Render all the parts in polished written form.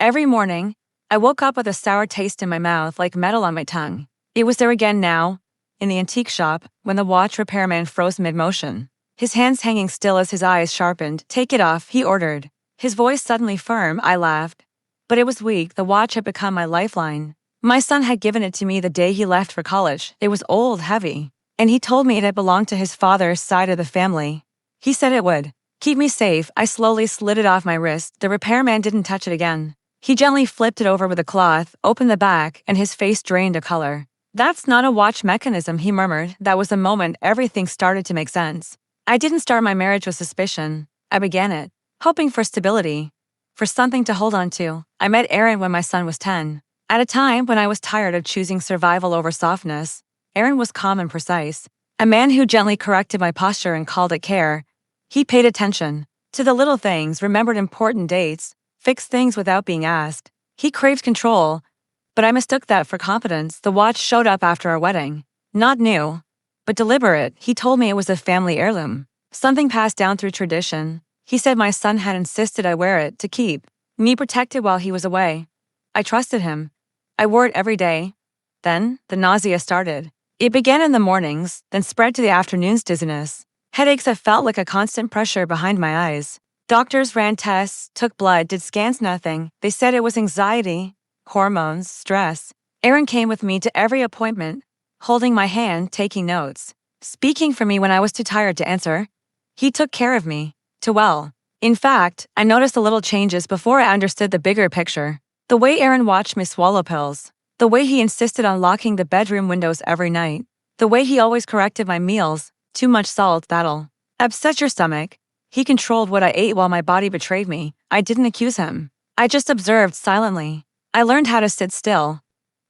Every morning, I woke up with a sour taste in my mouth like metal on my tongue. It was there again now, in the antique shop, when the watch repairman froze mid-motion. His hands hanging still as his eyes sharpened. "Take it off," he ordered. His voice suddenly firm. I laughed. But it was weak. The watch had become my lifeline. My son had given it to me the day he left for college. It was old, heavy, and he told me it had belonged to his father's side of the family. He said it would keep me safe. I slowly slid it off my wrist. The repairman didn't touch it again. He gently flipped it over with a cloth, opened the back, and his face drained a color. "That's not a watch mechanism," he murmured. That was the moment everything started to make sense. I didn't start my marriage with suspicion. I began it, hoping for stability, for something to hold on to. I met Aaron when my son was 10. At a time when I was tired of choosing survival over softness, Aaron was calm and precise. A man who gently corrected my posture and called it care. He paid attention to the little things, remembered important dates, fixed things without being asked. He craved control, but I mistook that for competence. The watch showed up after our wedding. Not new, but deliberate. He told me it was a family heirloom, something passed down through tradition. He said my son had insisted I wear it to keep me protected while he was away. I trusted him. I wore it every day. Then, the nausea started. It began in the mornings, then spread to the afternoon's dizziness. Headaches that felt like a constant pressure behind my eyes. Doctors ran tests, took blood, did scans, nothing. They said it was anxiety, hormones, stress. Aaron came with me to every appointment, holding my hand, taking notes, speaking for me when I was too tired to answer. He took care of me, too well. In fact, I noticed the little changes before I understood the bigger picture. The way Aaron watched me swallow pills. The way he insisted on locking the bedroom windows every night. The way he always corrected my meals. Too much salt, that'll upset your stomach. He controlled what I ate while my body betrayed me. I didn't accuse him. I just observed silently. I learned how to sit still,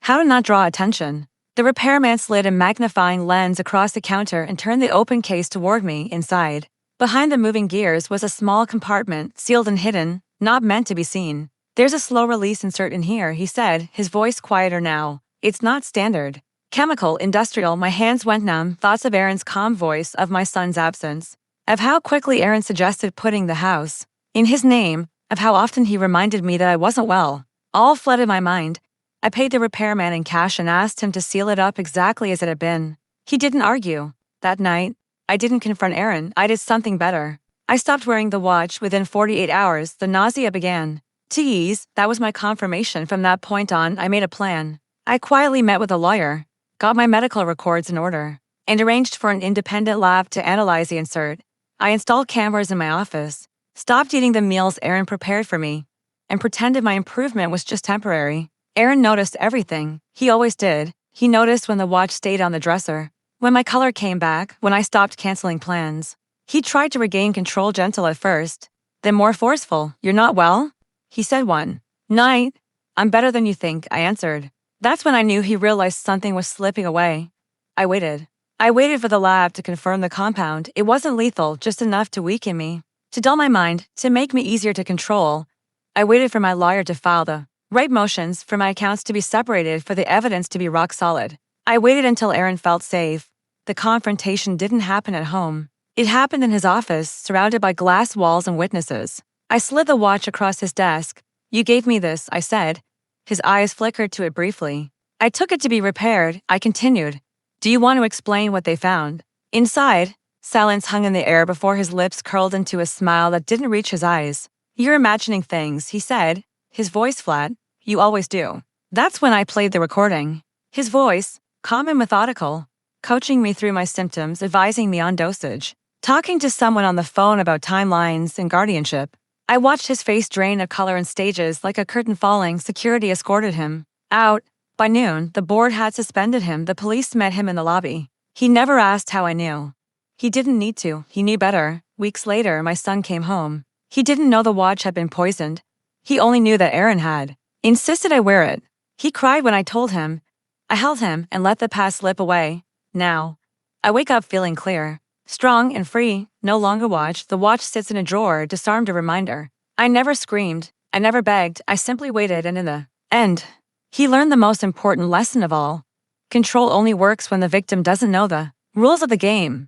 how to not draw attention. The repairman slid a magnifying lens across the counter and turned the open case toward me. Inside, behind the moving gears, was a small compartment, sealed and hidden, not meant to be seen. "There's a slow release insert in here," he said, his voice quieter now. "It's not standard. Chemical, industrial." My hands went numb. Thoughts of Aaron's calm voice, of my son's absence, of how quickly Aaron suggested putting the house in his name, of how often he reminded me that I wasn't well. All flooded my mind. I paid the repairman in cash and asked him to seal it up exactly as it had been. He didn't argue. That night, I didn't confront Aaron. I did something better. I stopped wearing the watch. Within 48 hours, the nausea began to ease. That was my confirmation. From that point on, I made a plan. I quietly met with a lawyer, got my medical records in order, and arranged for an independent lab to analyze the insert. I installed cameras in my office, stopped eating the meals Aaron prepared for me, and pretended my improvement was just temporary. Aaron noticed everything. He always did. He noticed when the watch stayed on the dresser, when my color came back, when I stopped canceling plans. He tried to regain control, gentle at first, then more forceful. "You're not well?" he said one night. "I'm better than you think," I answered. That's when I knew he realized something was slipping away. I waited. I waited for the lab to confirm the compound. It wasn't lethal, just enough to weaken me, to dull my mind, to make me easier to control. I waited for my lawyer to file the right motions, for my accounts to be separated, for the evidence to be rock solid. I waited until Aaron felt safe. The confrontation didn't happen at home. It happened in his office, surrounded by glass walls and witnesses. I slid the watch across his desk. "You gave me this," I said. His eyes flickered to it briefly. "I took it to be repaired," I continued. "Do you want to explain what they found?" Inside, silence hung in the air before his lips curled into a smile that didn't reach his eyes. "You're imagining things," he said, his voice flat. "You always do." That's when I played the recording. His voice, calm and methodical, coaching me through my symptoms, advising me on dosage, talking to someone on the phone about timelines and guardianship. I watched his face drain of color in stages. Like a curtain falling, security escorted him out. By noon, the board had suspended him. The police met him in the lobby. He never asked how I knew. He didn't need to. He knew better. Weeks later, my son came home. He didn't know the watch had been poisoned. He only knew that Aaron had insisted I wear it. He cried when I told him. I held him and let the past slip away. Now, I wake up feeling clear, strong and free. No longer watched. The watch sits in a drawer, disarmed, a reminder. I never screamed. I never begged. I simply waited, and in the end, he learned the most important lesson of all. Control only works when the victim doesn't know the rules of the game.